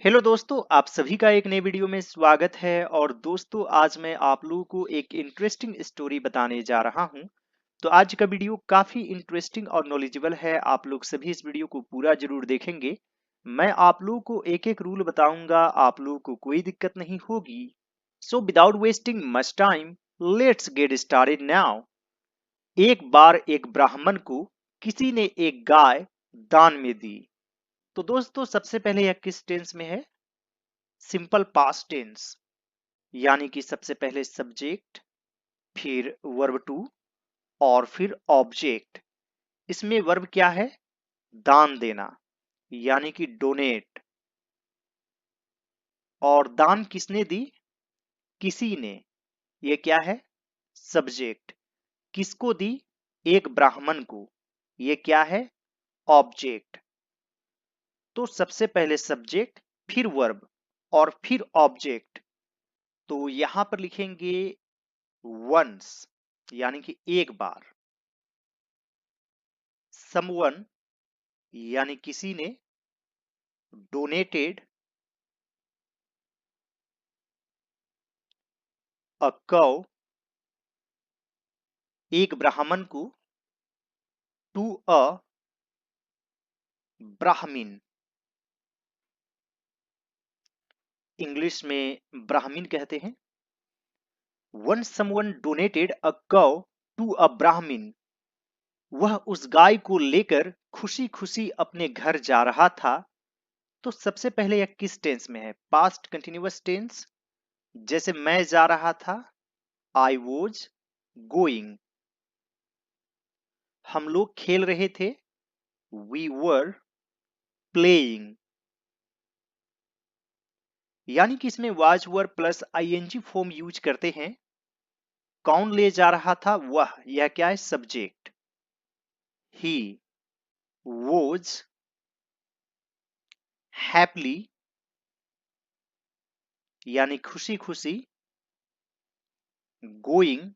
Hello दोस्तों, आप सभी का एक नए वीडियो में स्वागत है। और दोस्तों, आज मैं आप लोगों को एक इंटरेस्टिंग स्टोरी बताने जा रहा हूं। तो आज का वीडियो काफी इंटरेस्टिंग और नॉलेजेबल है। आप लोग सभी इस वीडियो को पूरा जरूर देखेंगे। मैं आप लोगों को एक एक रूल बताऊंगा, आप लोगों को कोई दिक्कत नहीं होगी। So without wasting much time, let's get started now. एक बार एक ब्राह्मण को किसी ने एक गाय दान में दी। तो दोस्तों, सबसे पहले यह किस टेंस में है? सिंपल पास्ट टेंस, यानी कि सबसे पहले सब्जेक्ट, फिर वर्ब टू और फिर ऑब्जेक्ट। इसमें वर्ब क्या है? दान देना, यानी कि डोनेट। और दान किसने दी? किसी ने। ये क्या है? सब्जेक्ट। किसको दी? एक ब्राह्मण को। ये क्या है? ऑब्जेक्ट। तो सबसे पहले सब्जेक्ट, फिर वर्ब और फिर ऑब्जेक्ट। तो यहां पर लिखेंगे वंस, यानी कि एक बार। समवन, यानी किसी ने। डोनेटेड अ कौ, एक ब्राह्मण को। टू अ ब्राह्मीन, इंग्लिश में ब्राह्मीन कहते हैं। वन समवन डोनेटेड अ कौ टू अ ब्राह्मीन। वह उस गाय को लेकर खुशी खुशी अपने घर जा रहा था। तो सबसे पहले यह किस टेंस में है? Past continuous tense. जैसे मैं जा रहा था, आई वॉज गोइंग। हम लोग खेल रहे थे, वी वर प्लेइंग। यानी कि इसमें was were plus I N G form use करते हैं। कौन ले जा रहा था? वह। यह क्या है? सब्जेक्ट। ही वॉज हैप्पली, यानी खुशी खुशी। गोइंग,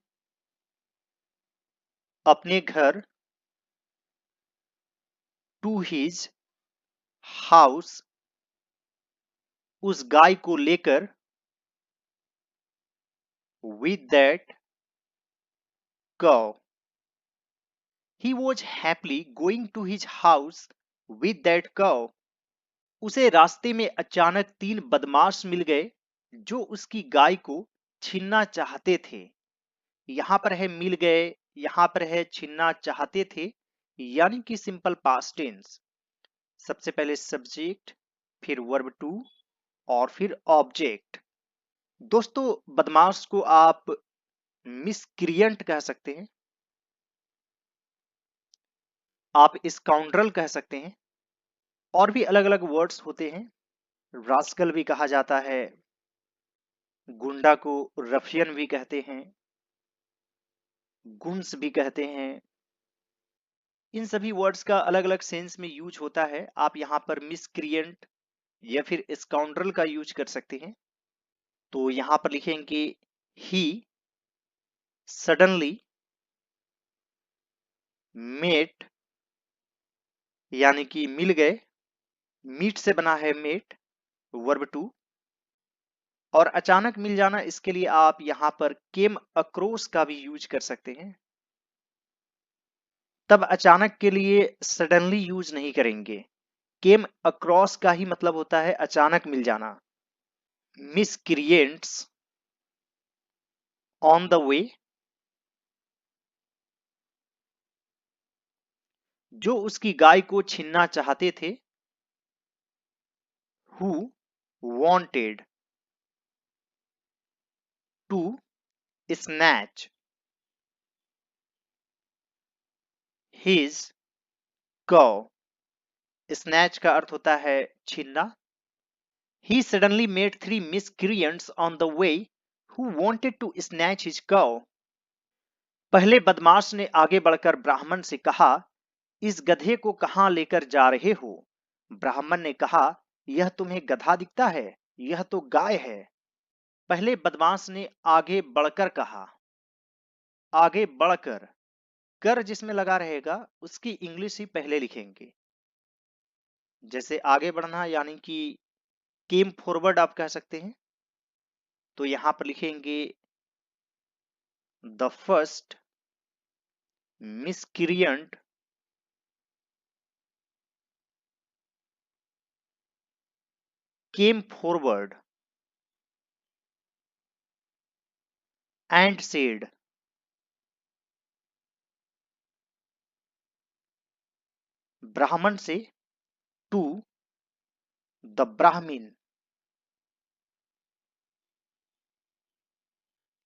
अपने घर। टू हिज हाउस, उस गाय को लेकर। With that cow, he was happily going to his house with that cow. उसे रास्ते में अचानक तीन बदमाश मिल गए जो उसकी गाय को छीनना चाहते थे। यहां पर है मिल गए, यहां पर है छीनना चाहते थे, यानी कि सिंपल पास्ट टेंस। सबसे पहले सब्जेक्ट, फिर वर्ब टू और फिर ऑब्जेक्ट। दोस्तों, बदमाश को आप मिसक्रिएंट कह सकते हैं, आप स्काउंड्रल कह सकते हैं, और भी अलग अलग वर्ड्स होते हैं। रास्कल भी कहा जाता है, गुंडा को रफियन भी कहते हैं, गुंस भी कहते हैं। इन सभी वर्ड्स का अलग अलग सेंस में यूज होता है। आप यहाँ पर मिसक्रिएंट या फिर स्काउंड्रल का यूज कर सकते हैं। तो यहाँ पर लिखेंगे ही सडनली मेट, यानी कि मिल गए। मीट से बना है मेट, वर्ब टू। और अचानक मिल जाना, इसके लिए आप यहाँ पर केम अक्रॉस का भी यूज कर सकते हैं। तब अचानक के लिए सडनली यूज नहीं करेंगे। केम अक्रॉस का ही मतलब होता है अचानक मिल जाना। मिसक्रिएंट्स ऑन द वे, जो उसकी गाय को छीनना चाहते थे। Who wanted to snatch his cow. Snatch का अर्थ होता है छीनना। He suddenly met three miscreants on the way who wanted to snatch his cow. पहले बदमाश ने आगे बढ़कर ब्राह्मण से कहा, इस गधे को कहां लेकर जा रहे हो? ब्राह्मण ने कहा, यह तुम्हें गधा दिखता है? यह तो गाय है। पहले बदमाश ने आगे बढ़कर कहा। आगे बढ़कर, कर जिसमें लगा रहेगा उसकी इंग्लिश ही पहले लिखेंगे। जैसे आगे बढ़ना, यानी कि केम फॉरवर्ड आप कह सकते हैं। तो यहां पर लिखेंगे the first miscreant came forward and said, ब्राह्मण से टू द ब्राह्मीन,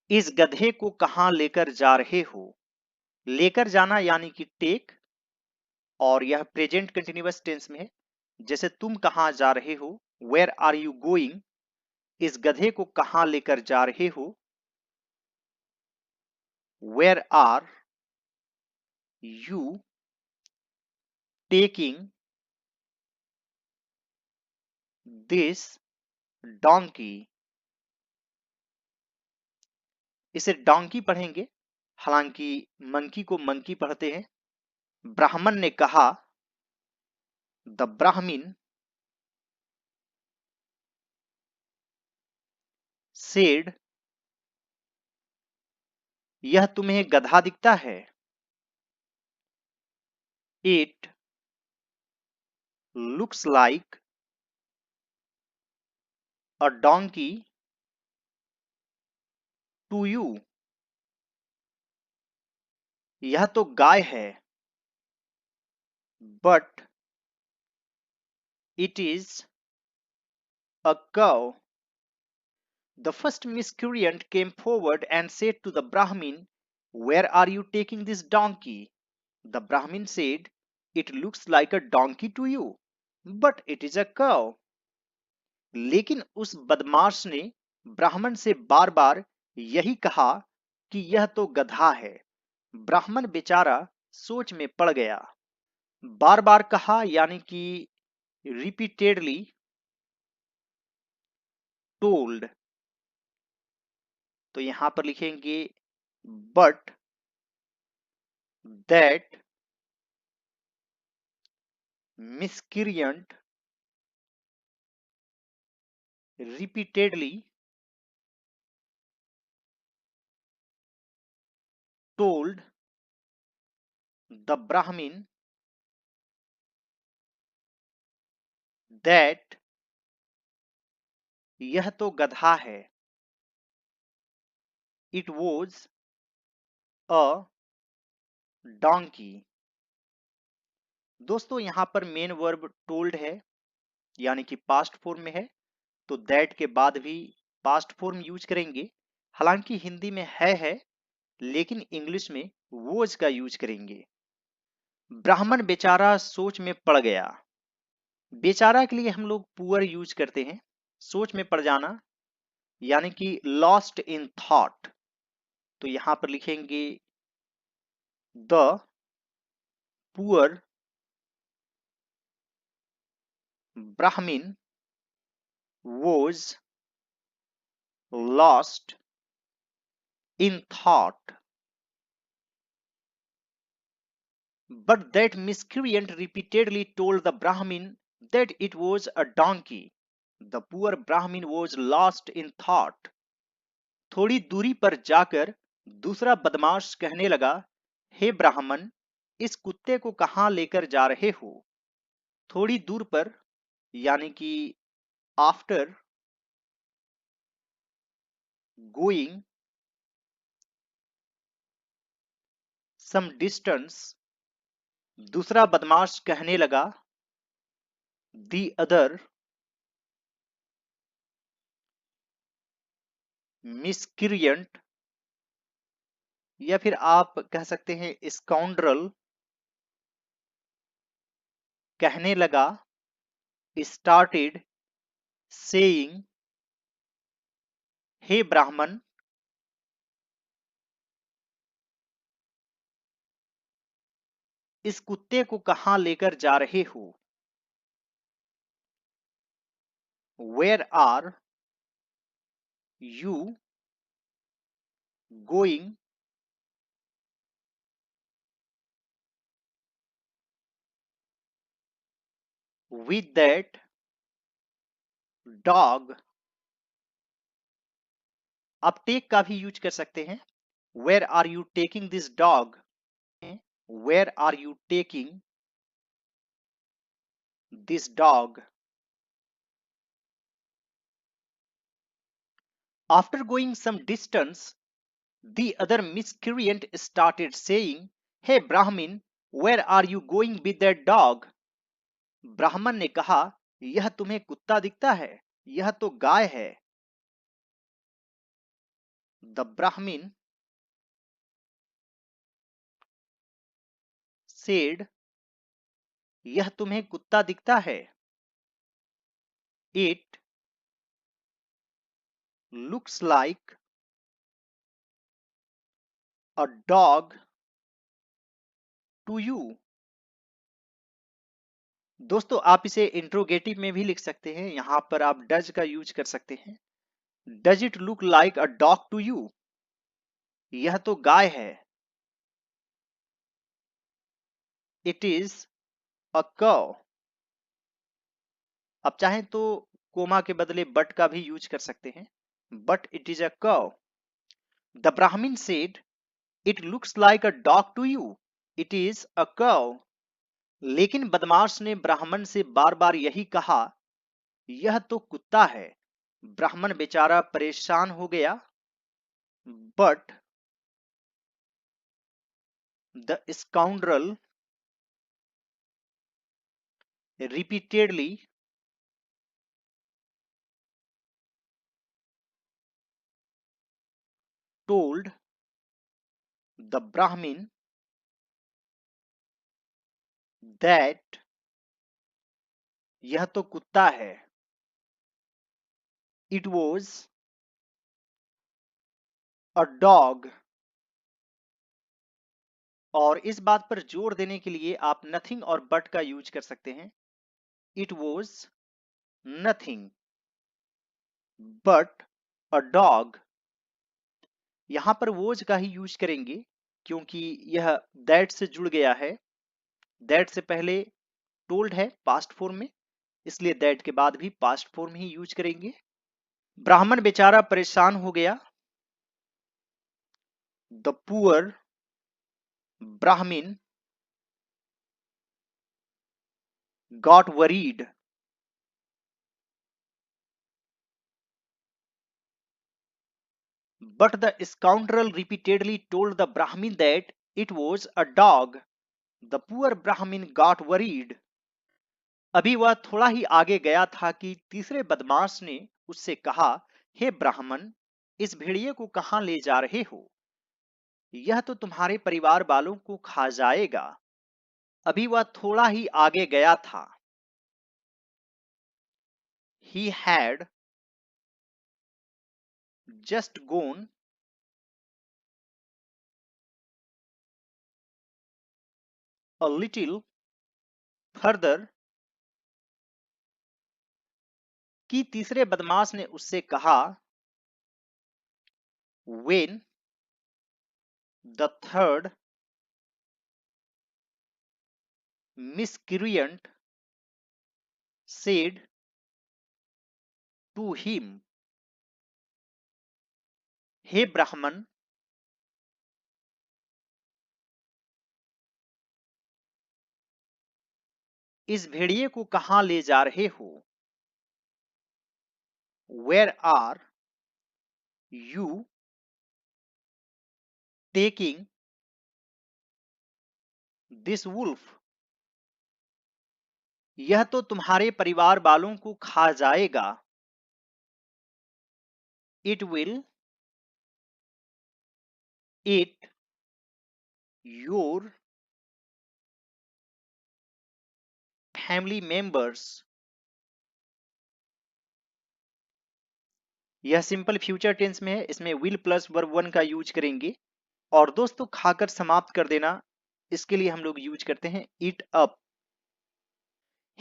इस गधे को कहां लेकर जा रहे हो। लेकर जाना यानी कि टेक, और यह प्रेजेंट कंटिन्यूअस टेंस में है। जैसे तुम कहां जा रहे हो, वेयर आर यू गोइंग, इस गधे को कहां लेकर जा रहे हो, where are you taking this donkey. इसे डोंकी पढ़ेंगे, हालांकि मंकी को मंकी पढ़ते हैं। ब्राह्मण ने कहा, द ब्राह्मीन सेड, यह तुम्हें गधा दिखता है। It looks like a donkey to you, यह तो गाय है, but it is a cow. The first miscreant came forward and said to the Brahmin, where are you taking this donkey? The Brahmin said, it looks like a donkey to you, but it is a cow. लेकिन उस बदमाश ने ब्राह्मण से बार बार यही कहा कि यह तो गधा है। ब्राह्मण बेचारा सोच में पड़ गया। बार बार कहा यानी कि रिपीटेडली टोल्ड, तो यहां पर लिखेंगे but that miscreant repeatedly told the Brahmin that यह तो गधा है, it was a donkey। दोस्तों यहां पर मेन वर्ब टोल्ड है, यानी कि पास्ट फॉर्म में है, तो दैट के बाद भी पास्ट फॉर्म यूज करेंगे। हालांकि हिंदी में है, लेकिन इंग्लिश में वोज का यूज करेंगे। ब्राह्मण बेचारा सोच में पड़ गया। बेचारा के लिए हम लोग पुअर यूज करते हैं, सोच में पड़ जाना यानी कि लॉस्ट इन थॉट। तो यहां पर लिखेंगे the poor Brahmin was lost in thought, but that miscreant repeatedly told the Brahmin that it was a donkey. The poor Brahmin was lost in thought. थोड़ी दूरी पर जाकर दूसरा बदमाश कहने लगा, हे ब्राह्मण, इस कुत्ते को कहां लेकर जा रहे हो। थोड़ी दूर पर यानी कि आफ्टर गोइंग सम डिस्टेंस, दूसरा बदमाश कहने लगा, दी अदर मिसक्रिएंट, या फिर आप कह सकते हैं स्काउंड्रल, कहने लगा, स्टार्टेड सेइंग, हे ब्राह्मण, इस कुत्ते को कहां लेकर जा रहे हो। Where are you going with that dog. आप टेक का भी यूज कर सकते हैं। Where are you taking this dog? Where are you taking this dog? After going some distance, the other miscreant started saying, "Hey Brahmin, where are you going with that dog?" ब्राह्मण ने कहा, यह तुम्हें कुत्ता दिखता है, यह तो गाय है। The Brahmin said, यह तुम्हें कुत्ता दिखता है। It looks like a dog to you. दोस्तों, आप इसे इंट्रोगेटिव में भी लिख सकते हैं। यहां पर आप डज का यूज कर सकते हैं। Does it look like a dog to you? यह तो गाय है। इट इज अ कव। आप चाहें तो कोमा के बदले बट का भी यूज कर सकते हैं। But it is a cow. The Brahmin said, it looks like a dog to you, it is a cow. लेकिन बदमाश ने ब्राह्मण से बार बार यही कहा, यह तो कुत्ता है। ब्राह्मण बेचारा परेशान हो गया। But the scoundrel repeatedly told the Brahmin that यह तो कुत्ता है। It was a dog। और इस बात पर जोर देने के लिए आप नथिंग और बट का यूज कर सकते हैं। It was nothing but a dog। यहां पर वोज का ही यूज करेंगे क्योंकि यह दैट से जुड़ गया है। दैट से पहले टोल्ड है पास्ट फॉर्म में, इसलिए दैट के बाद भी पास्ट फॉर्म ही यूज करेंगे। ब्राह्मण बेचारा परेशान हो गया। द पुअर ब्राह्मण got worried. But the scoundrel repeatedly told the Brahmin that it was a dog. The poor Brahmin got worried. अभी वह थोड़ा ही आगे गया था कि तीसरे बदमाश ने उससे कहा, हे ब्राह्मण, इस भेड़िए को कहां ले जा रहे हो? यह तो तुम्हारे परिवार वालों को खा जाएगा। अभी वह थोड़ा ही आगे गया था। He had just gone a little further कि तीसरे बदमाश ने उससे कहा, when the third miscreant said to him, हे ब्राह्मण, इस भेड़िए को कहां ले जा रहे हो? Where are you taking this wolf? यह तो तुम्हारे परिवार वालों को खा जाएगा। It will eat your family members। यह सिंपल फ्यूचर टेंस में है, इसमें विल प्लस वर्ब वन का यूज करेंगे। और दोस्तों, खाकर समाप्त कर देना, इसके लिए हम लोग यूज करते हैं ईट up.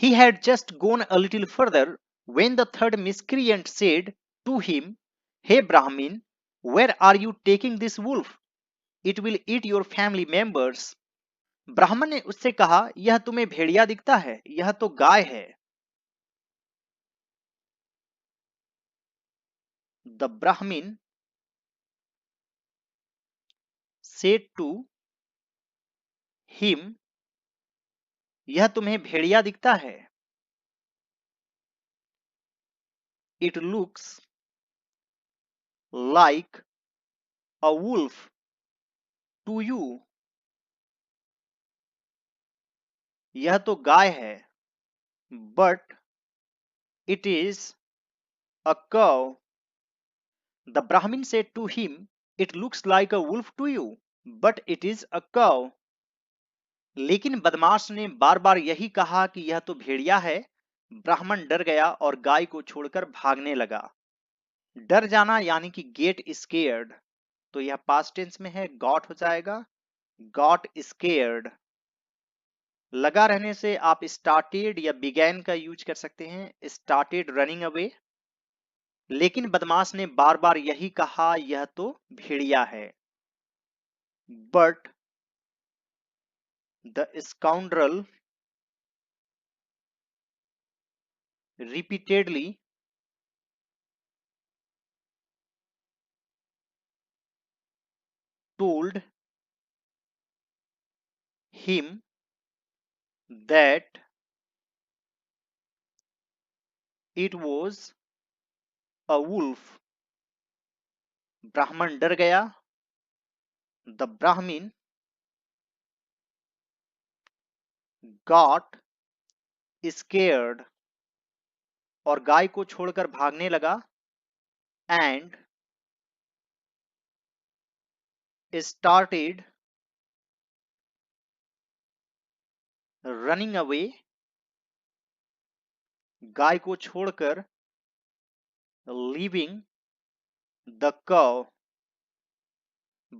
He had just gone a little further when the third miscreant said to him, hey Brahmin, where are you taking this wolf? It will eat your family members। ब्राह्मण ने उससे कहा, यह तुम्हें भेड़िया दिखता है, यह तो गाय है। The Brahmin said to him, यह तुम्हें भेड़िया दिखता है? It looks like a wolf to you, यह तो गाय है, but it is a cow. The Brahmin said to him, it looks like a wolf to you, but it is a cow. लेकिन बदमाश ने बार बार यही कहा कि यह तो भेड़िया है। ब्राह्मण डर गया और गाय को छोड़कर भागने लगा। डर जाना यानी कि गेट स्केयर्ड, तो यह पास्ट टेंस में है, गॉट हो जाएगा, गॉट स्केयर्ड। लगा रहने से आप स्टार्टेड या बिगैन का यूज कर सकते हैं, स्टार्टेड रनिंग अवे। लेकिन बदमाश ने बार बार यही कहा यह तो भेड़िया है। But the scoundrel repeatedly told him that it was a wolf. ब्राह्मण डर गया। द ब्राह्मण got scared, और गाय को छोड़कर भागने लगा। एंड started running away, गाय को छोड़कर leaving the cow.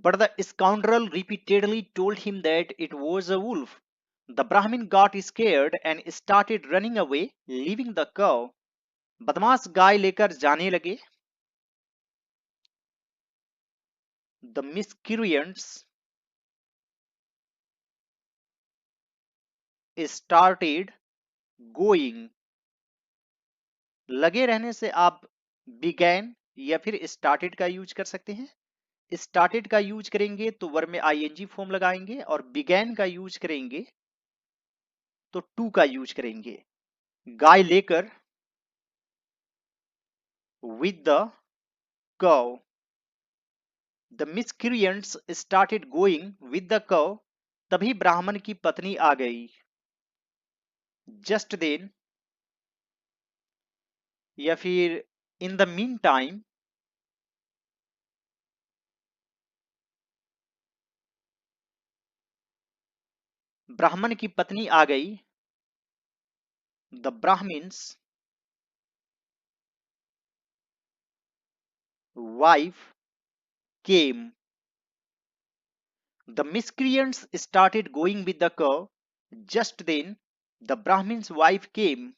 But the scoundrel repeatedly told him that it was a wolf. The Brahmin got scared and started running away, leaving the cow. बदमाश गाय लेकर जाने लगे। The miscreants started going. लगे रहने से आप began या फिर started का यूज कर सकते हैं। started का यूज करेंगे तो वर्ब में ing फॉर्म लगाएंगे, और began का यूज करेंगे तो to का यूज करेंगे। गाय लेकर with the cow. The miscreants started going with the cow. तभी ब्राह्मण की पत्नी आ गई। Just then या फिर in the meantime, ब्राह्मण की पत्नी आ गई। The Brahmin's wife came. The miscreants started going with the cow. Just then the Brahmin's wife came.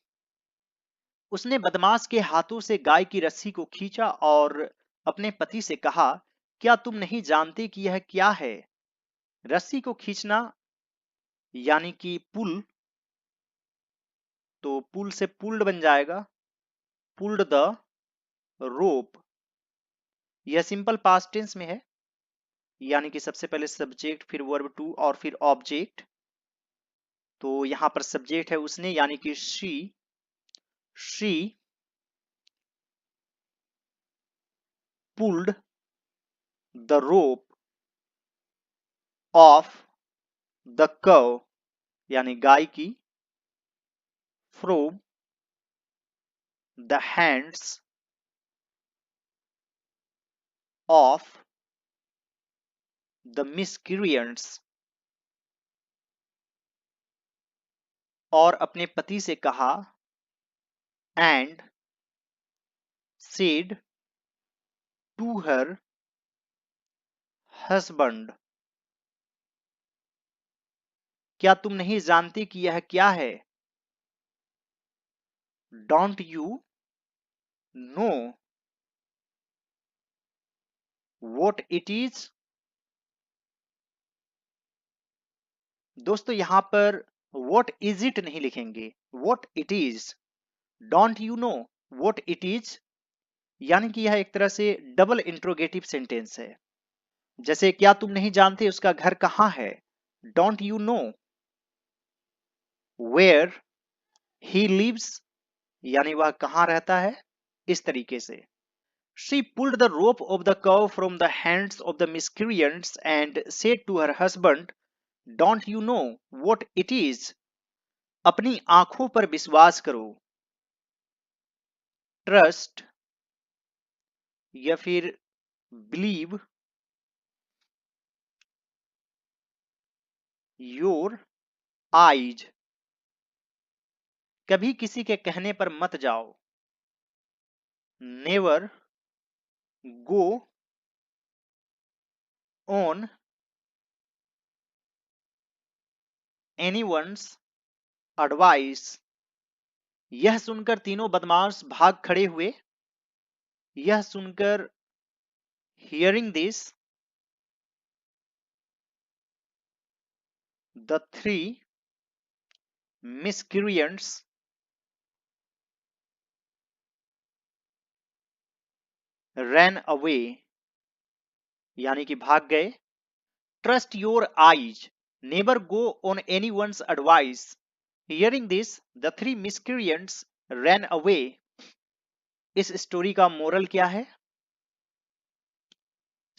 उसने बदमाश के हाथों से गाय की रस्सी को खींचा और अपने पति से कहा, क्या तुम नहीं जानते कि यह क्या है? रस्सी को खींचना यानी कि पुल, तो पुल से पुल्ड बन जाएगा, पुल्ड द रोप। यह सिंपल पास्ट टेंस में है, यानी कि सबसे पहले सब्जेक्ट, फिर वर्ब टू और फिर ऑब्जेक्ट। तो यहां पर सब्जेक्ट है उसने, यानी कि she pulled the rope of the cow, यानी गाय की, from the hands of the miscreants, और अपने पति से कहा, and said to her husband, क्या तुम नहीं जानते कि यह क्या है? Don't you know what it is? दोस्तों यहां पर व्हाट इज इट नहीं लिखेंगे, what it is. Don't you know what it is, यानी कि यह एक तरह से डबल इंट्रोगेटिव सेंटेंस है। जैसे क्या तुम नहीं जानते उसका घर कहाँ है? Don't you know where he lives? यानी वह कहाँ रहता है, इस तरीके से। She pulled the rope of the cow from the hands of the miscreants and said to her husband, Don't you know what it is? अपनी आंखों पर विश्वास करो। ट्रस्ट या फिर बिलीव योर आईज। कभी किसी के कहने पर मत जाओ। Never go on anyone's advice. यह सुनकर तीनों बदमाश भाग खड़े हुए। यह सुनकर hearing this the three miscreants ran away, यानी कि भाग गए। Trust your eyes, never go on anyone's advice. Hearing this the three miscreants ran away। इस स्टोरी का मोरल क्या है?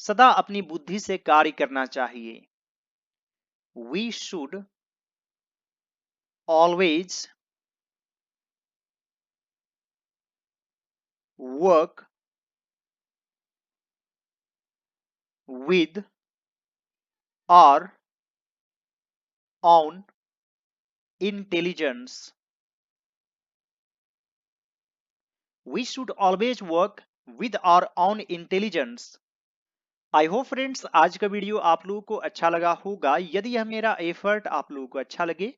सदा अपनी बुद्धि से कार्य करना चाहिए। We should always work with our own intelligence. We should always work with our own intelligence. I hope friends आज का वीडियो आप लोगों को अच्छा लगा होगा। यदि यह मेरा एफर्ट आप लोगों को अच्छा लगे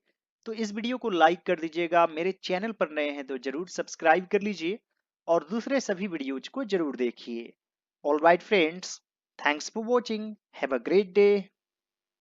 तो इस वीडियो को लाइक कर दीजिएगा। मेरे चैनल पर नए हैं तो जरूर सब्सक्राइब कर लीजिए और दूसरे सभी वीडियोज को जरूर देखिए। All right friends, thanks for watching, have a great day.